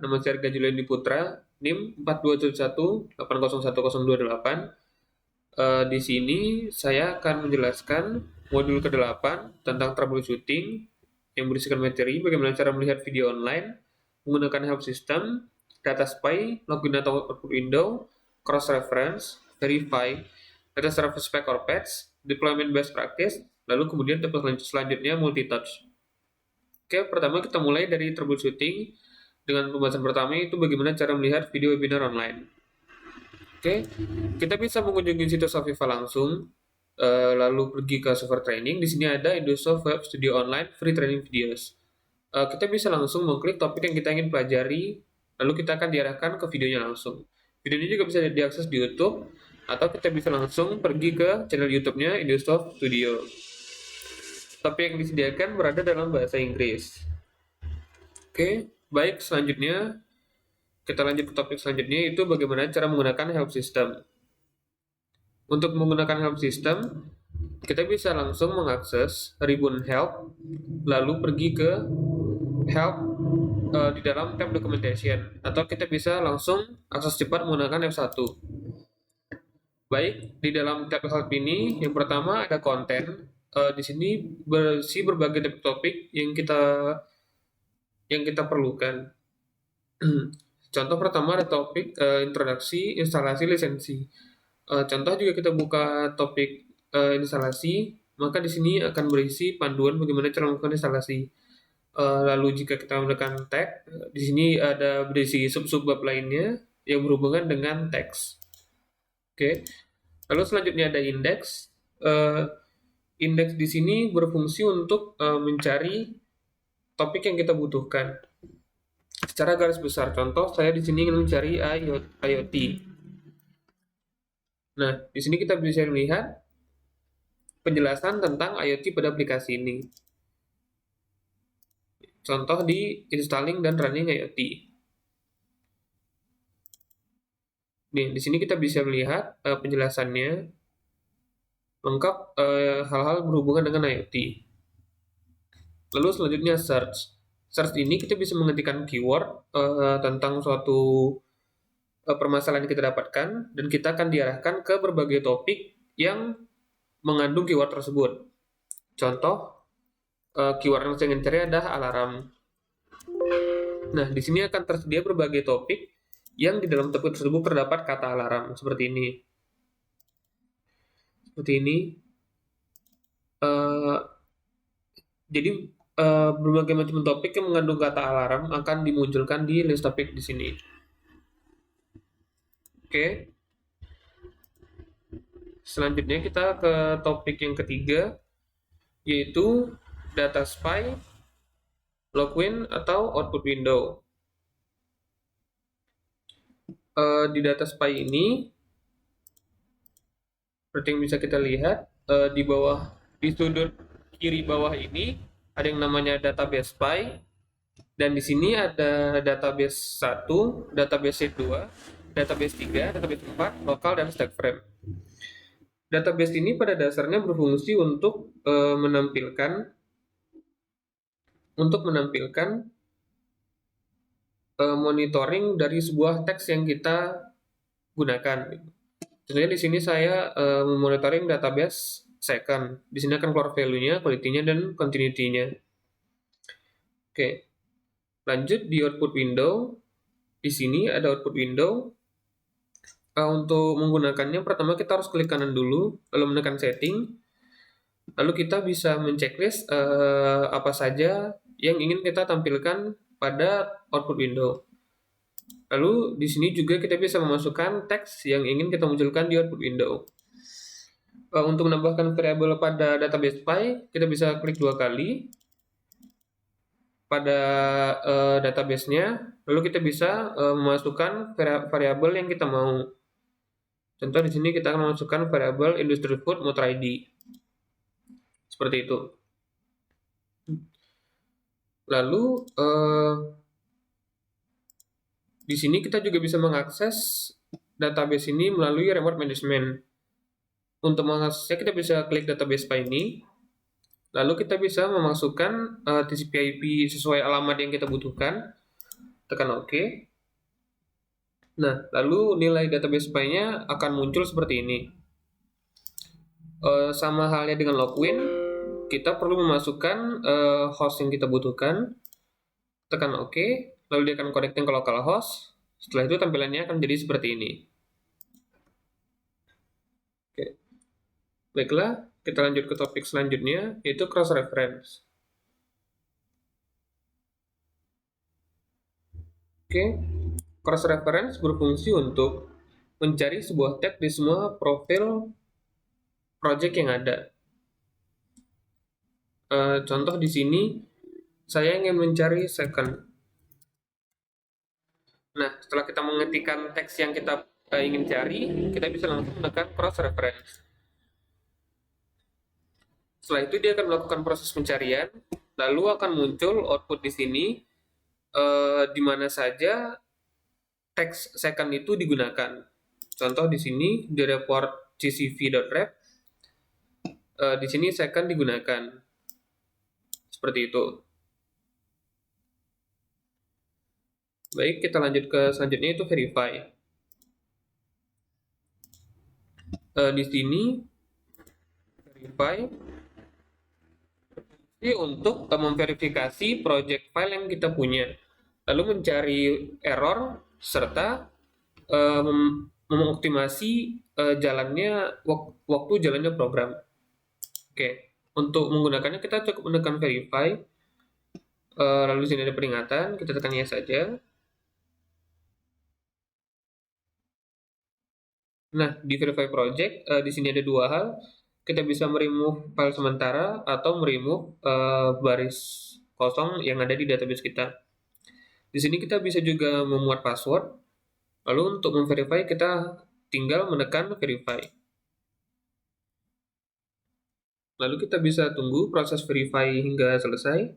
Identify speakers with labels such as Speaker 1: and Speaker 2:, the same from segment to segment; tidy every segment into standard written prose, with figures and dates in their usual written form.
Speaker 1: nama saya Arga Juliandi Putra, NIM 4271801028. Di sini saya akan menjelaskan modul ke-8 tentang troubleshooting yang berisikan materi bagaimana cara melihat video online menggunakan help system, data spy, login atau output window, cross-reference, verify, data service spec or patch, deployment best practice, lalu kemudian tipe selanjutnya multi-touch. Oke, pertama kita mulai dari troubleshooting dengan pembahasan pertama itu bagaimana cara melihat video webinar online. Oke, kita bisa mengunjungi situs Aviva langsung, lalu pergi ke server training. Di sini ada Indosoft Web Studio Online Free Training Videos. Kita bisa langsung mengklik topik yang kita ingin pelajari, lalu kita akan diarahkan ke videonya langsung. Video ini juga bisa diakses di YouTube, atau kita bisa langsung pergi ke channel YouTube-nya Indosoft Studio. Topik yang disediakan berada dalam bahasa Inggris. Oke, baik, selanjutnya kita lanjut ke topik selanjutnya, yaitu bagaimana cara menggunakan help system. Untuk menggunakan help system, kita bisa langsung mengakses ribbon help, lalu pergi ke help di dalam tab documentation, atau kita bisa langsung akses cepat menggunakan F1. Baik, di dalam tab help ini yang pertama ada konten. Di sini berisi berbagai topik yang kita perlukan. Contoh pertama ada topik introduksi, instalasi, lisensi. Contoh juga kita buka topik instalasi, maka di sini akan berisi panduan bagaimana cara melakukan instalasi. Lalu jika kita menekan tag, di sini ada berisi sub-sub bab lainnya yang berhubungan dengan teks. Oke. Lalu selanjutnya ada indeks. Indeks di sini berfungsi untuk mencari topik yang kita butuhkan. Secara garis besar, contoh saya di sini ingin mencari IoT. Nah, di sini kita bisa melihat penjelasan tentang IoT pada aplikasi ini. Contoh di installing dan running IoT. Nih, di sini kita bisa melihat penjelasannya lengkap hal-hal berhubungan dengan IoT. Lalu selanjutnya search. Search ini kita bisa mengetikkan keyword tentang suatu permasalahan yang kita dapatkan, dan kita akan diarahkan ke berbagai topik yang mengandung keyword tersebut. Contoh, keyword yang saya ingin cari adalah alarm. Nah, di sini akan tersedia berbagai topik yang di dalam topik tersebut terdapat kata alarm, seperti ini. Jadi berbagai macam topik yang mengandung kata alarm akan dimunculkan di list topik di sini. Oke. Selanjutnya kita ke topik yang ketiga, yaitu data spy, login atau output window. Di data spy ini, seperti yang bisa kita lihat di bawah, di sudut kiri bawah ini ada yang namanya database spy, dan di sini ada database 1, database 2, database 3, database 4, lokal, dan stack frame. Database ini pada dasarnya berfungsi untuk menampilkan monitoring dari sebuah teks yang kita gunakan. Contohnya di sini saya memonitoring database second. Di sini akan keluar value-nya, quality-nya, dan continuity-nya. Oke. Lanjut di output window. Di sini ada output window. Untuk menggunakannya, pertama kita harus klik kanan dulu, lalu menekan setting. Lalu kita bisa menceklis apa saja yang ingin kita tampilkan pada output window. Lalu di sini juga kita bisa memasukkan teks yang ingin kita munculkan di output window. Untuk menambahkan variabel pada database spy, kita bisa klik 2 kali pada database-nya, lalu kita bisa memasukkan variabel yang kita mau. Contoh di sini kita akan memasukkan variabel industry food motor ID. Seperti itu. Lalu di sini kita juga bisa mengakses database ini melalui remote management. Untuk mengaksesnya kita bisa klik database spy ini, lalu kita bisa memasukkan TCP/IP sesuai alamat yang kita butuhkan. tekan OK. Nah, lalu nilai database file-nya akan muncul seperti ini. Sama halnya dengan login, kita perlu memasukkan host yang kita butuhkan, tekan OK, lalu dia akan connecting ke localhost. Setelah itu tampilannya akan jadi seperti ini. Oke. Baiklah, kita lanjut ke topik selanjutnya, yaitu cross-reference. Oke, cross-reference berfungsi untuk mencari sebuah tag di semua profil project yang ada. Contoh di sini, saya ingin mencari second. Nah, setelah kita mengetikkan teks yang kita ingin cari, kita bisa langsung menekan cross-reference. Setelah itu dia akan melakukan proses pencarian, lalu akan muncul output di sini, di mana saja teks second itu digunakan. Contoh di sini di report ccv.ref, di sini second digunakan. Seperti itu. Baik, kita lanjut ke selanjutnya, itu verify. Di sini verify ini untuk memverifikasi project file yang kita punya, lalu mencari error serta mengoptimasi jalannya waktu jalannya program. Oke, untuk menggunakannya kita cukup menekan verify, lalu di sini ada peringatan, kita tekan yes saja. Nah, di verify project di sini ada dua hal. Kita bisa meremove file sementara atau meremove baris kosong yang ada di database kita. Di sini kita bisa juga memuat password. Lalu untuk memverify kita tinggal menekan verify. Lalu kita bisa tunggu proses verify hingga selesai.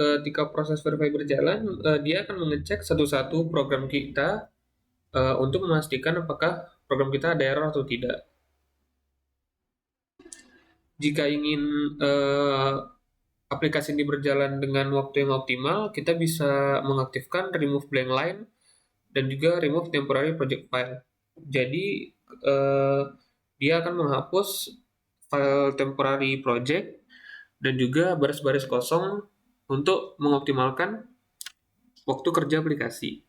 Speaker 1: Ketika proses verify berjalan, dia akan mengecek satu-satu program kita untuk memastikan apakah program kita ada error atau tidak. Jika ingin aplikasi ini berjalan dengan waktu yang optimal, kita bisa mengaktifkan remove blank line dan juga remove temporary project file. Jadi dia akan menghapus file temporary project dan juga baris-baris kosong untuk mengoptimalkan waktu kerja aplikasi.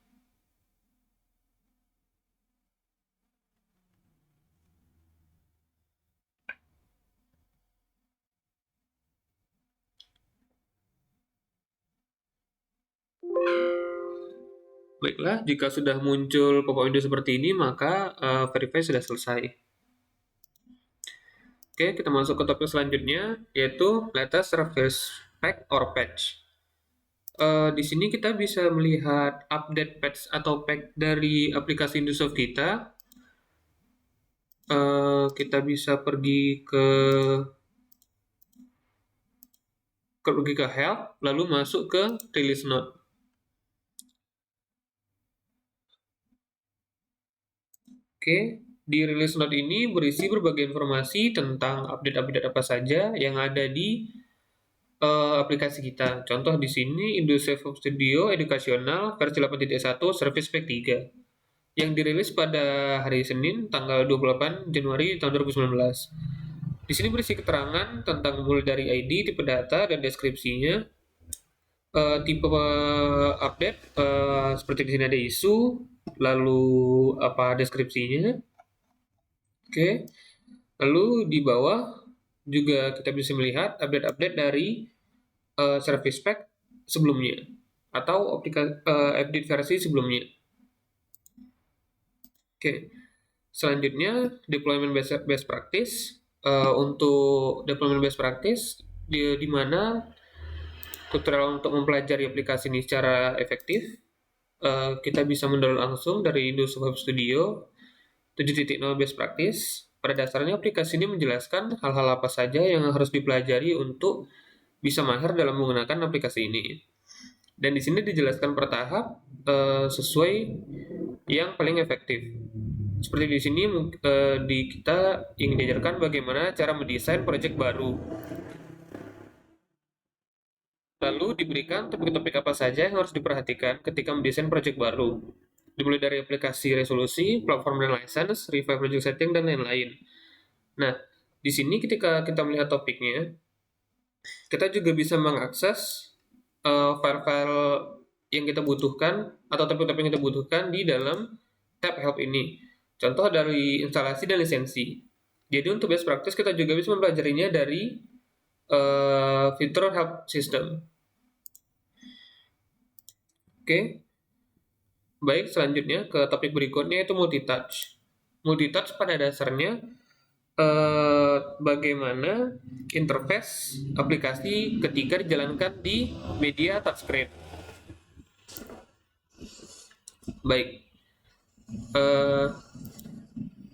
Speaker 1: Baiklah, jika sudah muncul pop-up window seperti ini, maka verify sudah selesai. Oke, kita masuk ke topik selanjutnya, yaitu latest service pack or patch. Di sini kita bisa melihat update patch atau pack dari aplikasi Indosoft kita. Kita bisa pergi ke help, lalu masuk ke release note. Oke, di release note ini berisi berbagai informasi tentang update-update apa saja yang ada di aplikasi kita. Contoh di sini Indosoft Home Studio edukasional versi 8.1 Service Pack 3 yang dirilis pada hari Senin tanggal 28 Januari tahun 2019. Di sini berisi keterangan tentang mulai dari ID, tipe data, dan deskripsinya. Tipe update seperti di sini ada isu, lalu apa deskripsinya. Oke. Lalu di bawah juga kita bisa melihat update-update dari service pack sebelumnya atau update versi sebelumnya. Oke. Selanjutnya deployment best practice. Untuk deployment best practice di mana tutorial untuk mempelajari aplikasi ini secara efektif, kita bisa mendownload langsung dari Indosoft Web Studio 7.0 best practice. Pada dasarnya aplikasi ini menjelaskan hal-hal apa saja yang harus dipelajari untuk bisa mahir dalam menggunakan aplikasi ini. Dan di sini dijelaskan per tahap sesuai yang paling efektif. Seperti di sini di kita ingin diajarkan bagaimana cara mendesain proyek baru. Lalu diberikan topik-topik apa saja yang harus diperhatikan ketika mendesain proyek baru. Dimulai dari aplikasi resolusi, platform dan license, review project setting, dan lain-lain. Nah, di sini ketika kita melihat topiknya, kita juga bisa mengakses file-file yang kita butuhkan atau topik-topik yang kita butuhkan di dalam tab help ini. Contoh dari instalasi dan lisensi. Jadi untuk best practice kita juga bisa mempelajarinya dari fitur help system. Oke. Baik, selanjutnya ke topik berikutnya yaitu multitouch. Multitouch pada dasarnya bagaimana interface aplikasi ketika dijalankan di media touchscreen. Baik,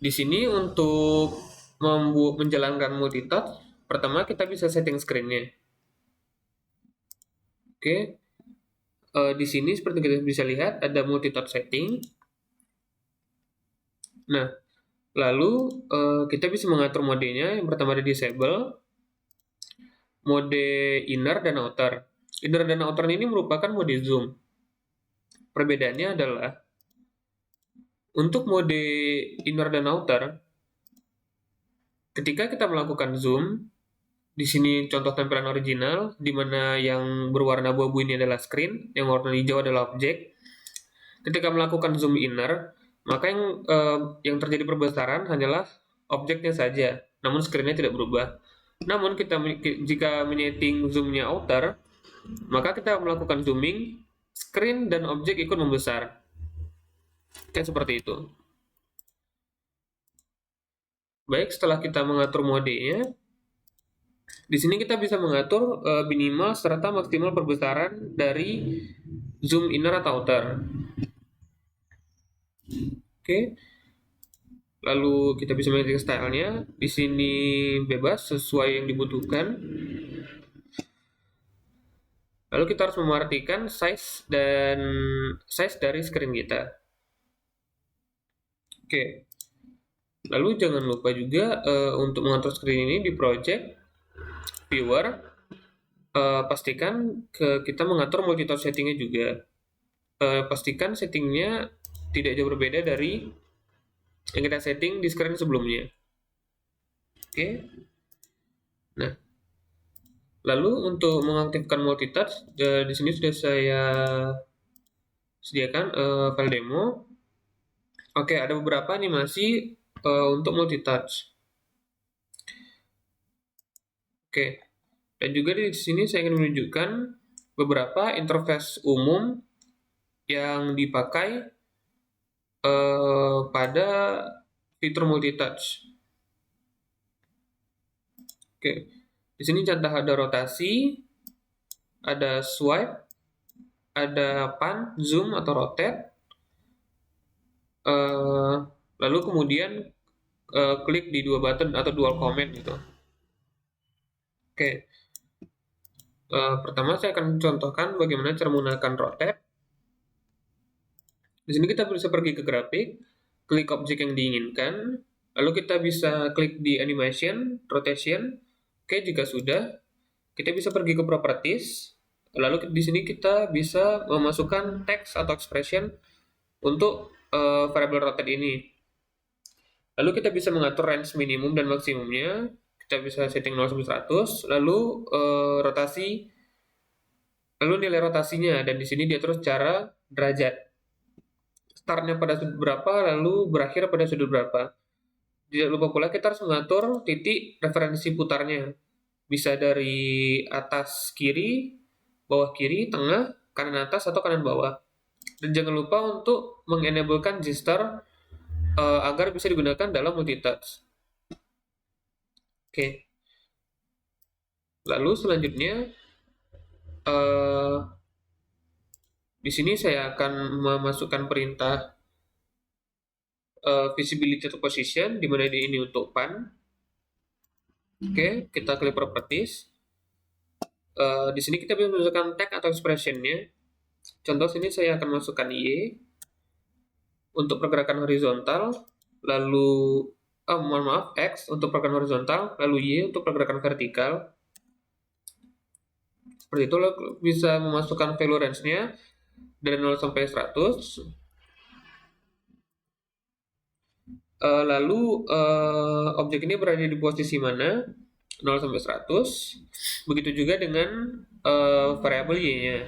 Speaker 1: di sini untuk menjalankan multitouch, pertama kita bisa setting screen-nya. Oke, di sini seperti kita bisa lihat ada multitouch setting. Nah, lalu kita bisa mengatur modenya. Yang pertama ada disable, mode inner dan outer. Inner dan outer ini merupakan mode zoom. Perbedaannya adalah untuk mode inner dan outer, ketika kita melakukan zoom, di sini contoh tampilan original, di mana yang berwarna abu-abu ini adalah screen, yang warna hijau adalah objek. Ketika melakukan zoom inner, maka yang terjadi perbesaran hanyalah objeknya saja, namun screen-nya tidak berubah. Namun jika menyeting zoom-nya outer, maka kita melakukan zooming, screen dan objek ikut membesar. Kayak seperti itu. Baik, setelah kita mengatur modenya, di sini kita bisa mengatur minimal serta maksimal perbesaran dari zoom inner atau outer. Oke. Lalu kita bisa menyeting stylenya. Di sini bebas sesuai yang dibutuhkan. Lalu kita harus memerhatikan size dari screen kita. Oke. Lalu jangan lupa juga untuk mengatur screen ini di project viewer. Pastikan kita mengatur multitouch settingnya juga. Pastikan settingnya tidak jauh berbeda dari yang kita setting di screen sebelumnya. Oke. Nah, lalu untuk mengaktifkan multitouch, di sini sudah saya sediakan file demo. Oke, ada beberapa animasi untuk multitouch. Oke, dan juga di sini saya ingin menunjukkan beberapa interface umum yang dipakai pada fitur multitouch. Oke, di sini contoh ada rotasi, ada swipe, ada pan, zoom atau rotate, lalu kemudian klik di dua button atau dual command gitu. Oke, pertama saya akan contohkan bagaimana cara menggunakan rotate. Di sini kita bisa pergi ke grafik, klik objek yang diinginkan, lalu kita bisa klik di animation, rotation. Oke, jika sudah, kita bisa pergi ke properties, lalu di sini kita bisa memasukkan teks atau expression untuk variable rotate ini. Lalu kita bisa mengatur range minimum dan maksimumnya. Kita bisa setting 0 sampai 100, lalu nilai rotasinya, dan di sini diatur secara derajat. Startnya pada sudut berapa, lalu berakhir pada sudut berapa. Tidak lupa pula kita harus mengatur titik referensi putarnya. Bisa dari atas kiri, bawah kiri, tengah, kanan atas, atau kanan bawah. Dan jangan lupa untuk mengenablekan gesture agar bisa digunakan dalam multitouch. Oke. Lalu selanjutnya, di sini saya akan memasukkan perintah visibility to position, di mana ini untuk pan. Oke, kita klik properties. Di sini kita bisa memasukkan tag atau expressionnya. Contoh sini saya akan masukkan Y untuk pergerakan horizontal, lalu mohon maaf, X untuk pergerakan horizontal, lalu Y untuk pergerakan vertikal. Seperti itu, bisa memasukkan value range-nya dari 0 sampai 100. Lalu objek ini berada di posisi mana, 0 sampai 100. Begitu juga dengan variabel Y-nya.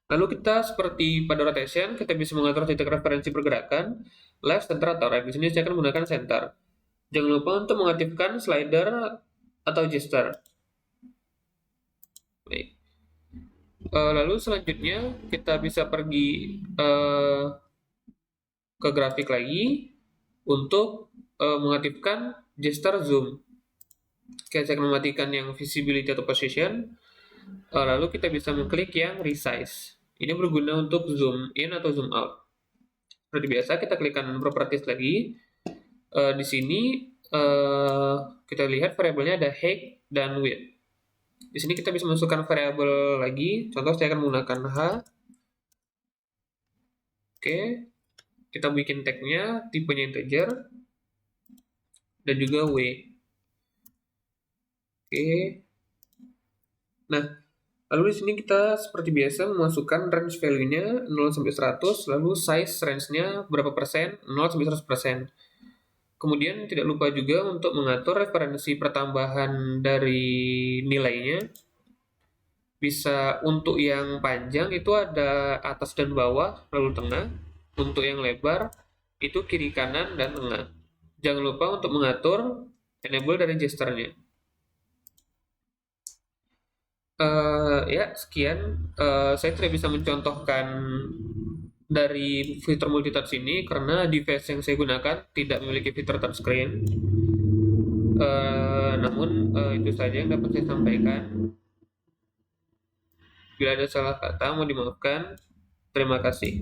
Speaker 1: Lalu kita seperti pada rotation, kita bisa mengatur titik referensi pergerakan, left, center, atau right. Di sini saya akan menggunakan center. Jangan lupa untuk mengaktifkan slider atau gesture. Baik. Lalu selanjutnya kita bisa pergi ke grafik lagi untuk mengaktifkan gesture zoom. Oke, saya akan mematikan yang visibility atau position. Lalu kita bisa mengklik yang resize. Ini berguna untuk zoom in atau zoom out. Seperti biasa, kita klik kanan properties lagi. Di sini kita lihat variabelnya ada height dan width. Di sini kita bisa masukkan variabel lagi. Contoh saya akan menggunakan H. Oke, kita bikin tagnya tipenya integer dan juga W. Oke. Nah, lalu di sini kita seperti biasa memasukkan range value-nya 0 sampai 100, lalu size range-nya berapa persen, 0 sampai 100%. Kemudian tidak lupa juga untuk mengatur referensi pertambahan dari nilainya. Bisa untuk yang panjang itu ada atas dan bawah, lalu tengah. Untuk yang lebar itu kiri kanan dan tengah. Jangan lupa untuk mengatur enable dari gesture-nya. Ya, sekian. Saya tidak bisa mencontohkan dari fitur multitouch ini karena device yang saya gunakan tidak memiliki fitur touchscreen. Namun itu saja yang dapat saya sampaikan. Bila ada salah kata, mohon dimaafkan. Terima kasih.